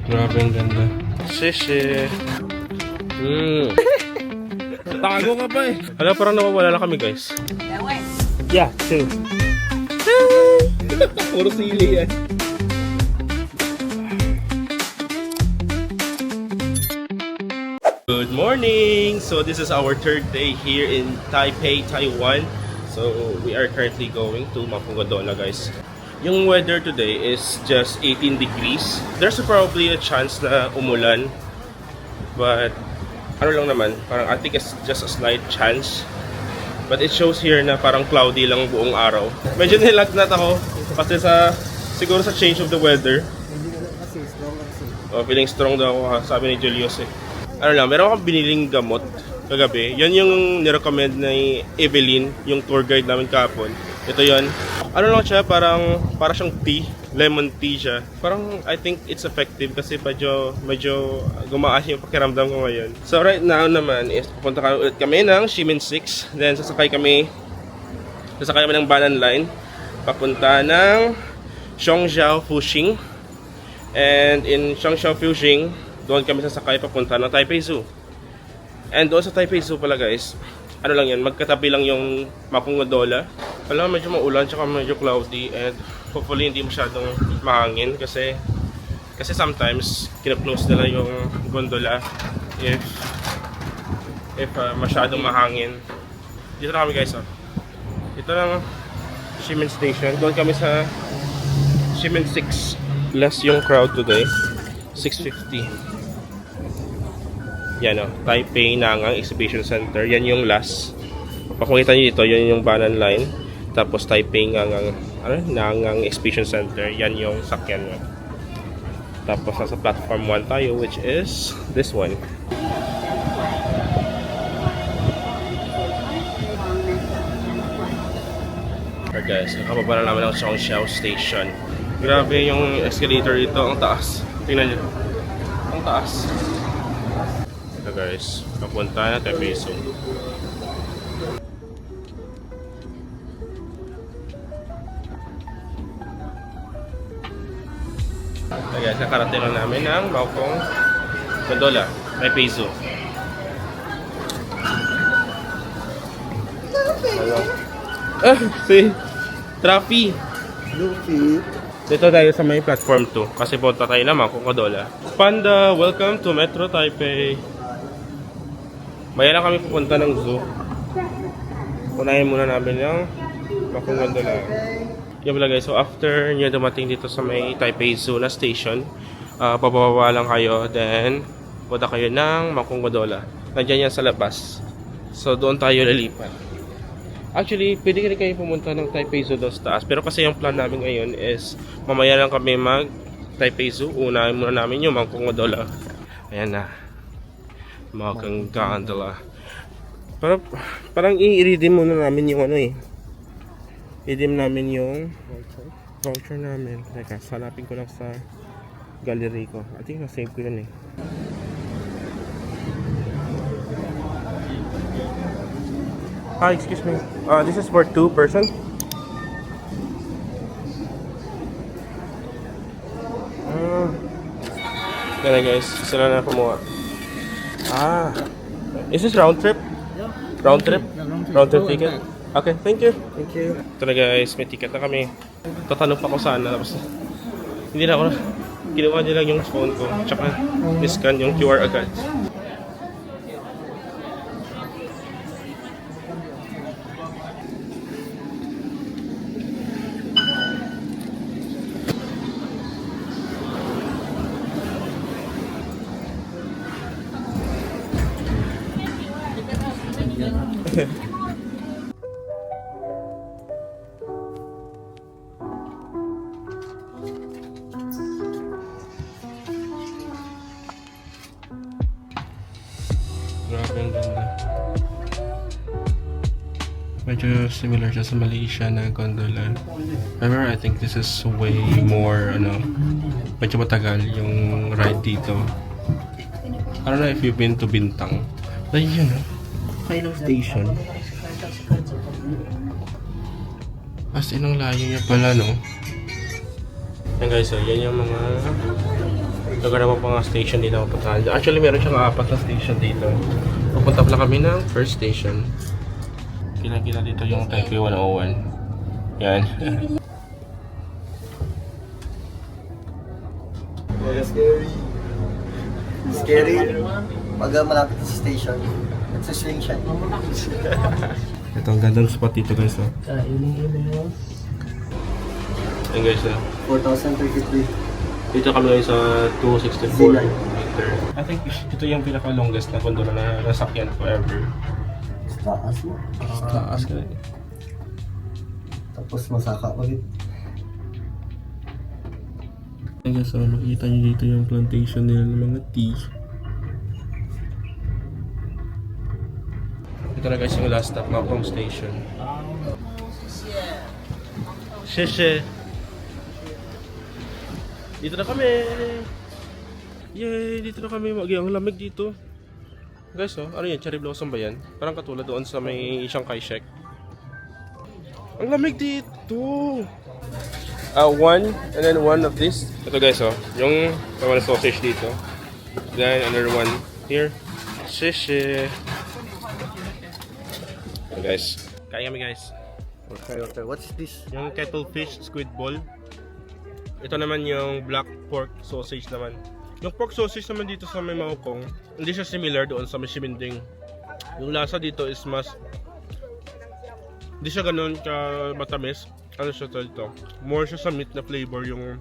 Grabe ang ganda. Shishi. Tago ka pa eh. Hala, parang nawawala na kami guys. Yeah, two. Puro sili yan. Good morning! So this is our third day here in Taipei, Taiwan. So we are currently going to Mapunggadola guys. Yung weather today is just 18 degrees. There's probably a chance na umulan. But ano lang naman, parang I think it's just a slight chance. But it shows here na parang cloudy lang buong araw. Medyo nilagnat ako kasi siguro sa change of the weather. Oh, feeling strong daw ako, sabi ni Julius eh. Ano lang, meron akong biniling gamot kagabi. Yan yung nirecommend ni Evelyn, yung tour guide namin kahapon. Ito yon. Ano lang siya, para siyang tea, lemon tea siya. Parang I think it's effective kasi medyo gumaan yung pakiramdam ko ngayon. So right now naman is pupunta ulit kami ng Ximen 6. Then sasakay kami ng Banan Line papunta ng Zhongzhou Fuxing. And in Zhongzhou Fuxing, doon kami sasakay papunta ng Taipei Zoo. And doon sa Taipei Zoo pala guys, ano lang yan, magkatabi lang yung Mapunggadola. Alam, medyo maulan tsaka medyo cloudy and hopefully hindi masyadong mahangin kasi sometimes kina-close nila yung gondola if masyadong mahangin. Dito na kami guys oh. Ito lang Ximen Station. Doon kami sa Ximen 6. Less yung crowd today. 6:50. Yan o, Taipei Nangang Exhibition Center. Yan yung last. Pakikita nyo dito, yan yung Banan Line. Tapos Taipei Nangang Exhibition Center. Yan yung sakyan nyo. Tapos nasa platform 1 tayo, which is this one. Okay guys, nakababa na namin ng Zhongzhou Station. Grabe yung escalator dito, ang taas. Tingnan nyo. Ang taas. Ito guys, papunta na Taipei Zoo. Ito guys, nakarating lang namin ng Mapunggadola, Taipei Zoo. Si Trafi. Luffy. Dito tayo sa may platform 2 kasi punta tayo na Mapunggadola. Panda, welcome to Metro Taipei. Maya lang kami pupunta ng zoo. Unahin muna namin yung Mapunggadola. Yan pala guys, so after nyo dumating dito sa may Taipei Zoo na station, pababa lang kayo, then punta kayo ng Mapunggadola. Nandiyan yan sa labas. So doon tayo lilipat. Actually, pwede rin kayo pumunta ng Taipei Zoo doon sa taas. Pero kasi yung plan namin ngayon is mamaya lang kami mag Taipei Zoo. Unahin muna namin yung Mapunggadola. Ayan na. Mapunggadola. Parang i-redeem muna namin yung ano eh. I-redeem namin yung voucher namin. Teka, salapin ko lang sa gallery ko. I think na-save ko yun eh. Hi, excuse me. This is for 2 person. Yan guys, sila na kumuha. Is this round trip? Yeah. Round trip? Round trip ticket? Okay, thank you. Thank you. Ito na guys, may ticket na kami. Tatanong pa ko saan na. Tapos hindi na ako. Ginawa niya lang yung phone ko. Tsaka niscan yung QR agad. Grabe ang ganda. Medyo similar siya sa Malaysia na gondola. However, I think this is way more, medyo matagal yung ride dito. I don't know if you've been to Bintang. But yun, Kailang Station. As in, ang layo niya pala, no? Yan guys, so yan yung mga Nagkaroon pa nga station dito mapuntahan. Actually, meron siyang 4 na station dito. Pupunta pala kami ng first station. Kita dito yung Taipei 101. Yan. Scary. Scary. Pag malapit sa station, nagsaswing siya. Ito ang ganda ng spot dito guys. Oh. Ayan guys. 4,033. Dito kami ngayon sa 264 Zilay. meter. I think ito yung pinaka-longest na gondola na nasakyan ko ever. Taas mo. Taas ka rin. Tapos masaka ulit. Ayan guys, so makikita nyo dito yung plantation nila ng mga tea. Ito na guys yung last stop, Mapong Station. Sheshe! Dito na kami! Yay! Dito na kami. Ang lamig dito. Guys, oh, ano yan? Cherry blossom ba yan? Parang katulad doon sa may Shanghai Shek. Ang lamig dito! One, and then one of this. Ito guys, oh, yung one sausage dito. Then another one here. Sheshe! So guys, kain kami guys. Okay. What's this? Yung kettlefish squid ball. Ito naman yung black pork sausage naman. Yung pork sausage naman dito sa may Maokong, hindi siya similar doon sa may Siminding. Yung lasa dito is mas hindi siya ganoon ka matamis. Ano siya dito? More siya sa meat na flavor yung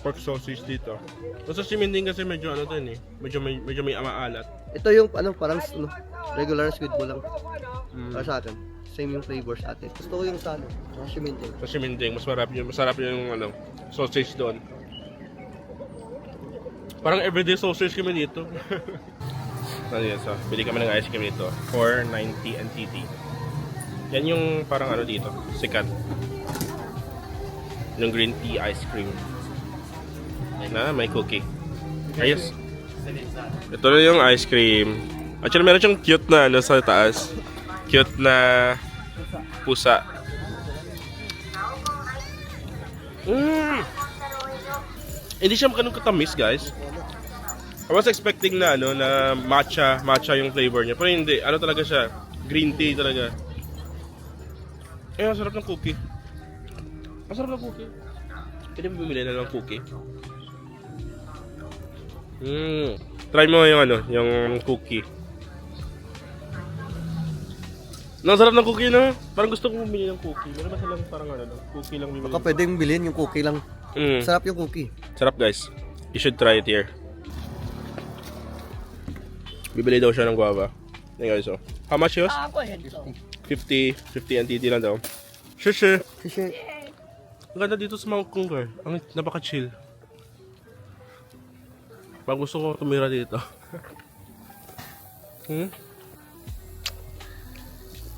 pork sausage dito. Doon sa Siminding kasi medyo ano din eh. Medyo may maalat. Ito yung parang regular squid ball lang. Para sa atin. Same yung flavor sa atin. Gusto ko yung sa Siminding. Sa Siminding, masarap yung ano, sausage doon. Parang everyday sausage kami dito. Ano yan, so, bili kami ng ice cream dito. 490 NTD. Yan yung parang ano dito, sikat. Yung green tea ice cream. Na may cookie. Ayos. Ito na yung ice cream. Actually, meron siyang cute na ano sa taas. Cute na pusa. Hindi siya ganun katamis, guys. I was expecting na ano na matcha yung flavor niya, pero hindi. Ano talaga siya? Green tea talaga. Eh, ang sarap ng cookie. Ang sarap ng cookie. Pwede mo bumili na ng cookie. Try mo yung ano, yung cookie. Ang sarap ng cookie, no? Parang gusto ko bumili ng cookie. Meron ba silang parang ano, cookie lang bibili? Baka pwedeng bilhin yung cookie lang. Sarap yung cookie. Sarap guys. You should try it here. Bibili daw siya ng guava. There guys, oh. How much yours? 50 NTD lang daw. Shushe. Kasi Ang ganda dito sa Mount Congar. Ang napaka-chill. Pag gusto ko tumira dito.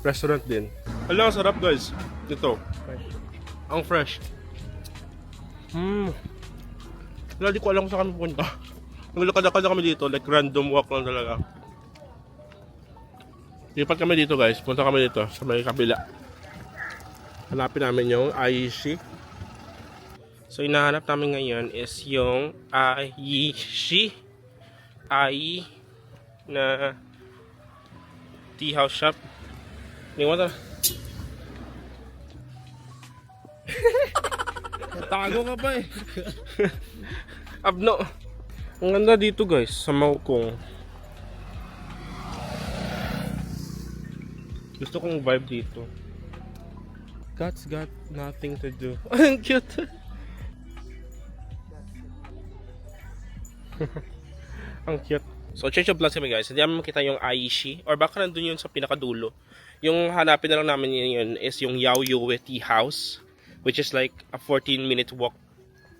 Restaurant din. Alam, ang sarap guys. Dito. Ang fresh. Wala, di ko alam kung saan kami pupunta. Naglakad-lakad na kami dito, like random walk lang talaga. Lipat kami dito guys, punta kami dito sa may kabila. Hanapin namin yung Aishi. So hinahanap namin ngayon is yung Aishi. Ai na tea house shop. Tingnan mo ito. Tago ka pa eh. Abno. Ang ganda dito guys, sa Maokong. Gusto kong vibe dito. God's got nothing to do. Ang cute. Ang cute. So change of plans kami guys. Hindi namin makita yung Aishi. Or baka nandun yun sa pinakadulo. Yung hanapin na lang namin yun is yung Yaoyue Tea House. Which is like a 14-minute walk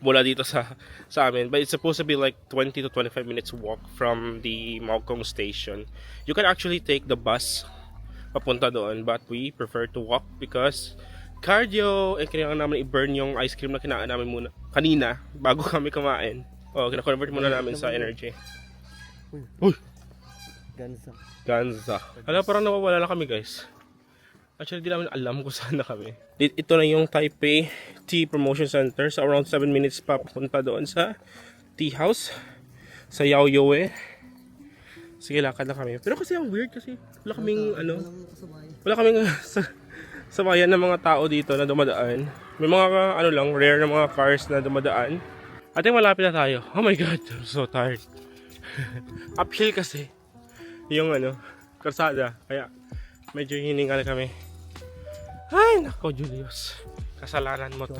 mula dito sa amin. But it's supposed to be like 20 to 25 minutes walk from the Maokong station. You can actually take the bus papunta doon. But we prefer to walk because cardio. And kailangan namin i-burn yung ice cream na kinain namin muna kanina bago kami kumain. Oh, kina-convert muna namin sa energy. Uy! Ganza. Hala, parang nawawala na kami guys. Actually, di namin alam kung saan na kami. Ito na yung Taipei Tea Promotion Center. So, around 7 minutes pa papunta doon sa tea house. sa Yaoyoe. Sige, lakad na kami. Pero kasi ang weird kasi wala kaming wala kaming sabayan ng mga tao dito na dumadaan. May mga rare na mga cars na dumadaan. At malapit na tayo. Oh my god, I'm so tired. Uphill kasi yung kalsada. Kaya medyo hiningal kami. Ay, nako Julius. Kasalanan mo to.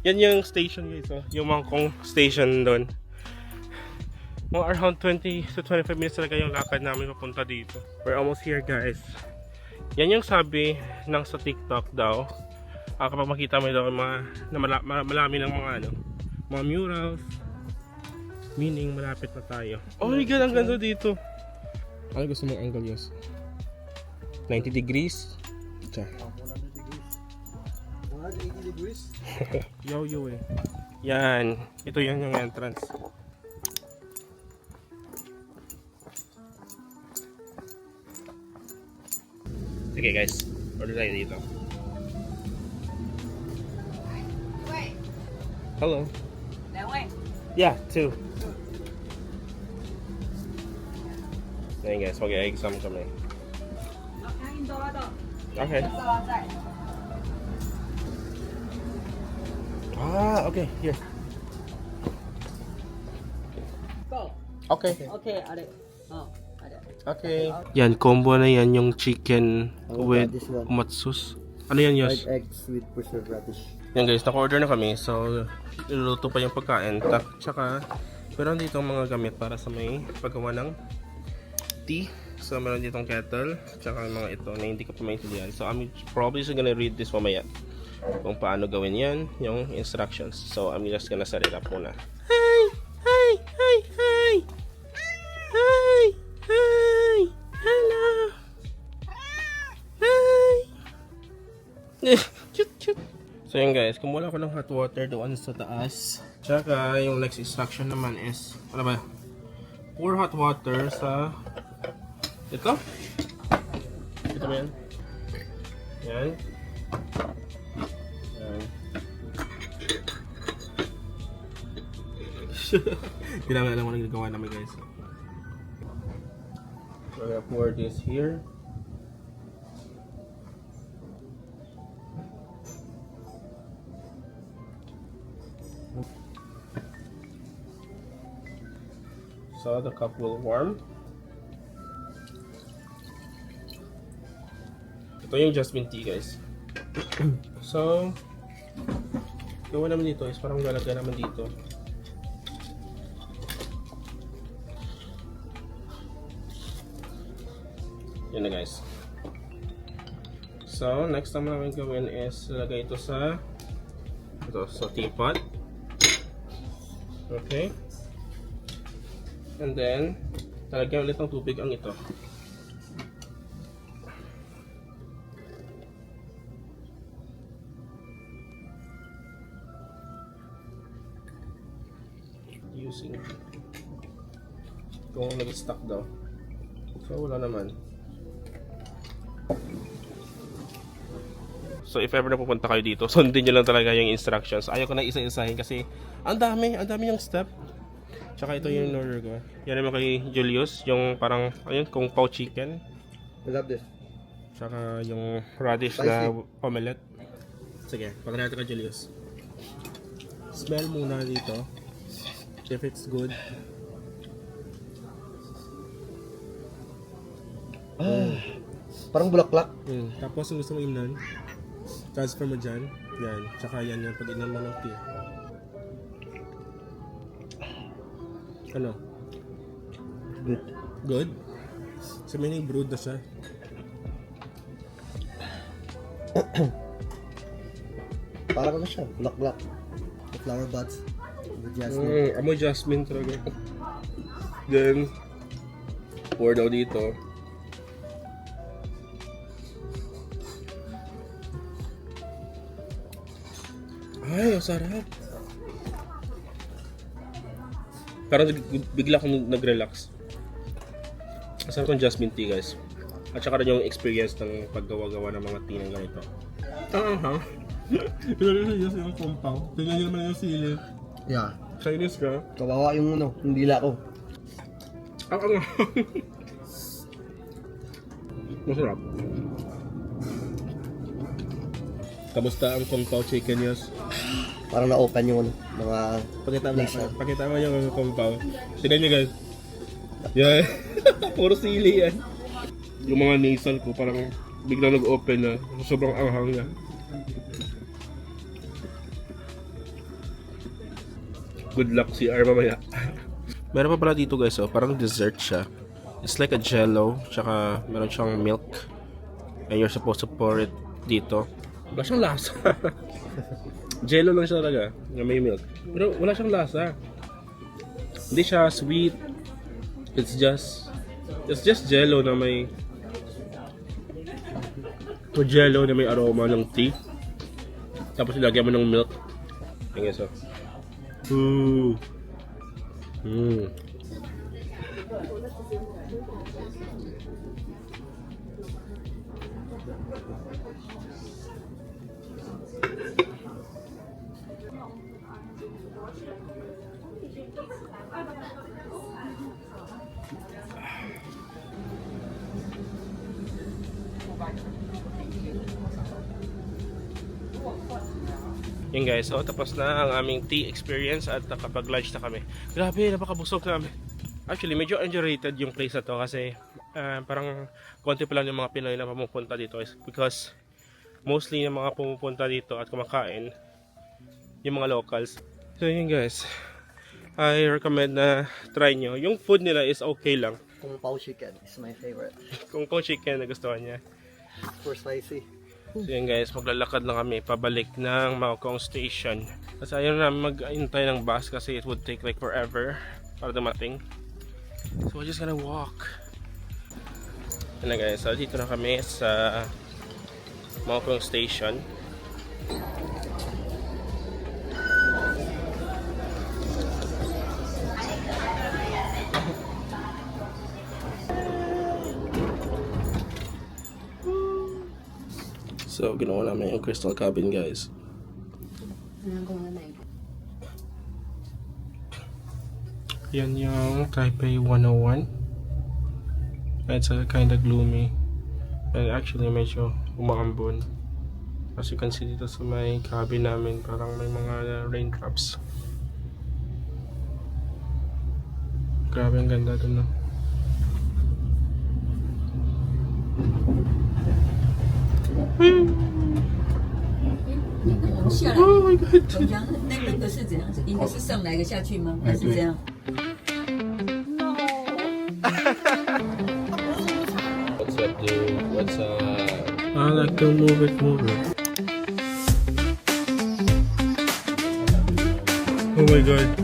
Yan yung station guys. Oh. Yung Mangkong station doon. Mga around 20 to 25 minutes talaga yung lakad namin papunta dito. We're almost here guys. Yan yung sabi ng sa TikTok daw. Kapag makita mo daw malami ng mga murals. Meaning malapit na tayo. Oh my god, ang ganda dito. Ano gusto mong angle yos? 90 degrees? Tiyan. 180 degrees. Yaoyoe. Yan. Ito yan yung entrance. Okay guys, order tayo dito. Hello. That way. Yeah, 2. Ayan guys, mag-exam kami. Okay. Okay, here. Go. Okay. Okay, are. Oh, are. Okay. Yan, combo na yan yung chicken with this one. matsus. Ano yan, Yos? Fried eggs with preserved radish. Yan guys, naka-order na kami. So, iluluto pa yung pagkain. Tsaka, meron dito mga gamit para sa may paggawa ng tea. So, meron ditong kettle. Tsaka mga ito na hindi ko pa maintindihan. So, I'm probably just gonna read this mamaya. Kung paano gawin yan, yung instructions. So, I'm just gonna set it up muna. Hi! Hi! Hi! Hi! Hi! Hi! Hello! Hi! Cute, cute. So yun guys, kumuha ako ng hot water doon sa taas. Tsaka yung next instruction naman is, ano ba? Pour hot water sa ito. Ito ba yan? Yan. Yan. Hindi namin alam kung nagagawa namin guys. So I'm gonna pour this here. So the cup will warm. Ito yung jasmine tea guys. So gawa naman dito is parang lalagyan naman dito. Yan na guys. So next time namin gawin is lalagay ito sa teapot. Okay. And then, talagyan ulit ng tubig ang ito. Using kung nag-stuck daw. So, wala naman. So, if ever na pupunta kayo dito, sundin nyo lang talaga yung instructions. Ayaw ko na isa-isahin kasi ang dami yung step. Tsaka ito yung order ko. Yan naman kay Julius, yung parang, ayun, kung pao chicken. I love this. Tsaka yung radish Spicy. na omelette. Sige, pagkala natin kay Julius. Smell muna dito. If it's good. Parang bulaklak. Tapos kung gusto mo inan, transfer mo dyan. Yan. Tsaka yan yung pag-inan mo ng tea. Ano? Good. Good? So meaning brewed na siya. Parang ano siya, bulaklak. The flower buds. The jasmine. Amoy jasmine talaga. Then, pour daw dito. Ay, ang sarap. Parang bigla akong nag-relax. Ang sarap ng jasmine tea guys. At saka rin yung experience ng paggawa-gawa ng mga tea ng ganito. Tingnan nyo yung compound. Tingnan nyo naman yung sili. Yeah. Chinese ka? Kawawa yung yung dila ko. Ang masarap. Kamusta ang Kung Pao chicken news? Parang na-open yung mga Pakita mo yung Kung Pao. Tignan nyo guys. Yan. Puro sili yan. Yung mga nasal ko parang biglang nag-open na. Sobrang anghang niya. Good luck CR mamaya. Meron pa pala dito guys, oh, parang dessert siya. It's like a jello, tsaka meron siyang milk. And you're supposed to pour it dito. Wala siyang lasa. Jello lang siya talaga, na may milk. Pero wala siyang lasa. Hindi siya sweet. It's just jello na may jello na may aroma ng tea. Tapos ilagyan mo ng milk. Ayan guys, oh. Ooh. Yun guys, so tapos na ang aming tea experience at nakapag-lunch na kami. Grabe, napakabusog namin. Actually, medyo underrated yung place na to kasi parang konti pa lang yung mga Pinoy na pumupunta dito because mostly yung mga pumupunta dito at kumakain yung mga locals. So yun guys, I recommend na try nyo. Yung food nila is okay lang. Kung Pao chicken is my favorite. Kung chicken na gustuhan niya. For spicy. So yun guys, maglalakad lang kami pabalik ng Maokong Station. Kasi ayaw na namin mag-intay ng bus kasi it would take like forever para dumating. So we're just gonna walk. Yun na guys, so dito na kami sa Maokong Station. So, ginawa namin yung crystal cabin, guys. Yan yung Taipei 101. It's kind of gloomy. And actually, medyo umaambon. As you can see dito sa may cabin namin, parang may mga raindrops. Grabe, ang ganda dun, no? Oh my god! 那个是怎样？应该是上来一个下去吗？还是这样？ What's that do? What's I like to move it. Oh my god!